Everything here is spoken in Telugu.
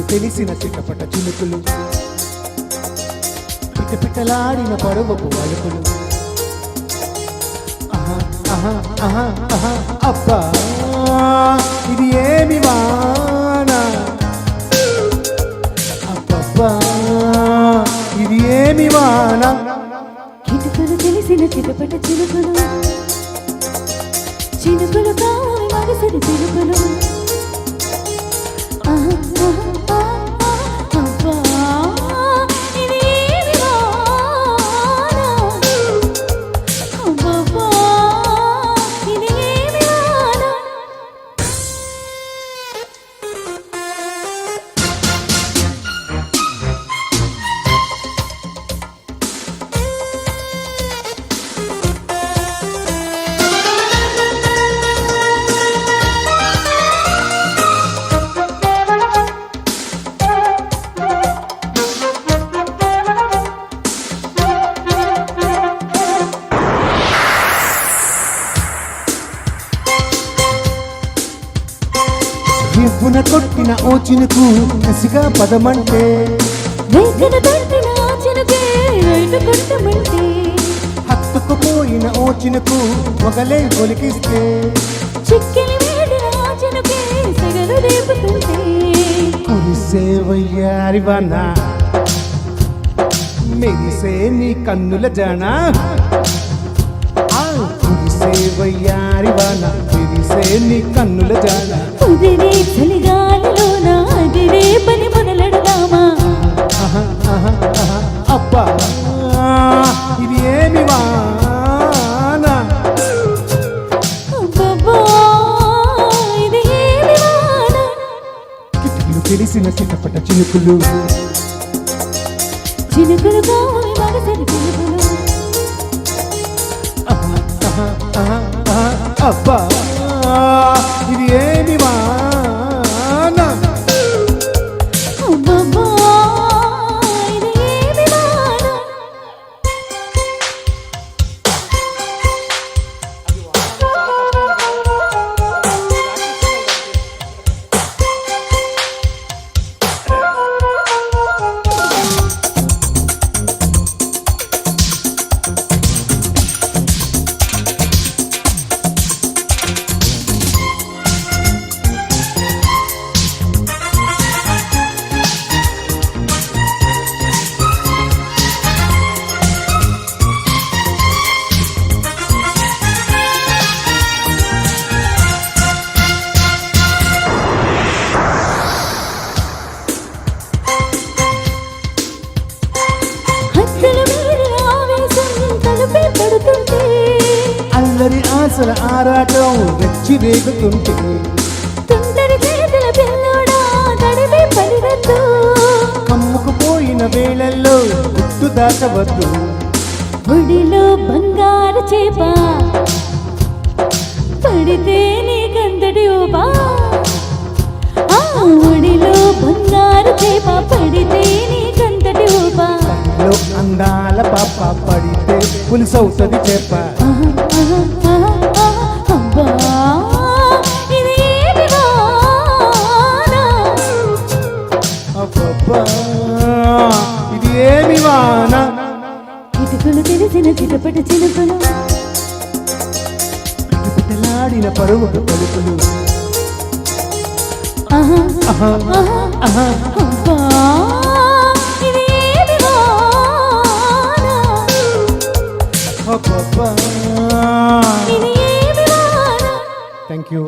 తెలిసిన చిట్టపట చినుకులు పిట్టపిట్టలాడిన పడవపు అలుపులు అబ్బా ఇది ఏమి వాన అబ్బబ్బా ఇది ఏమి వాన కిటుకులు తెలిసిన చిట్టపట చినుకులు చినుకులు కావాలి మగసరి చినుకులు రివ్వున కొట్టిన ఓ చినుకు కసిగా పదమంటే వేగన తట్టిన ఆ చినుకే రైటు కొట్టమంటే హత్తుకుపోయిన ఓ చినుకు మొగలే ఒలికిస్తే చిక్కిలి వేడిన ఆ చినుకే సెగలు రేపుతుంటే కురిసే వయ్యారివాన మెరిసే నీ కన్నుల జానా కురిసే వయ్యారివాన మెరిసే నీ కన్నుల జానా ఉదిరే చలిగాలిలోన అదిరే పని మొదలెడదామా అబ్బా ఇది ఏమి వాన అబ్బబ్బా ఇది ఏమి వాన కిటికీలు తెలిసిన చిట్టపట చినుకులు చినుకులు కావాలి మగసరి చినుకులు అబ్బా ఇది ఏమి వాన అబ్బబ్బా ఇది ఏమి వాన అల్లరి ఆశల ఆరాటం వెచ్చి రేగుతుంటే తుంటరి చేతుల పిల్లోడా తడివి పడిరద్దు కమ్ముకుపోయిన వేళల్లో గుట్టు దాటవద్దు ఒడిలో బంగారు చేప పడితే నీకంతటి ఊపా ఒడిలో బంగారు చేప పడితే నీకంతటి ఊపా అందాల పాప పడితే పులిసవుతుంది చేప అబ్బా ఇది ఏమి వాన అబ్బబ్బా ఇది ఏమి వాన కిటుకులు తెలిసిన చిటపట చినుకులు పిట్టలాడిన పరువుకు పలుకులు అబ్బా ఇది ఏమి వాన అబ్బబ్బా ఇది ఏమి వాన థ్యాంక్ యూ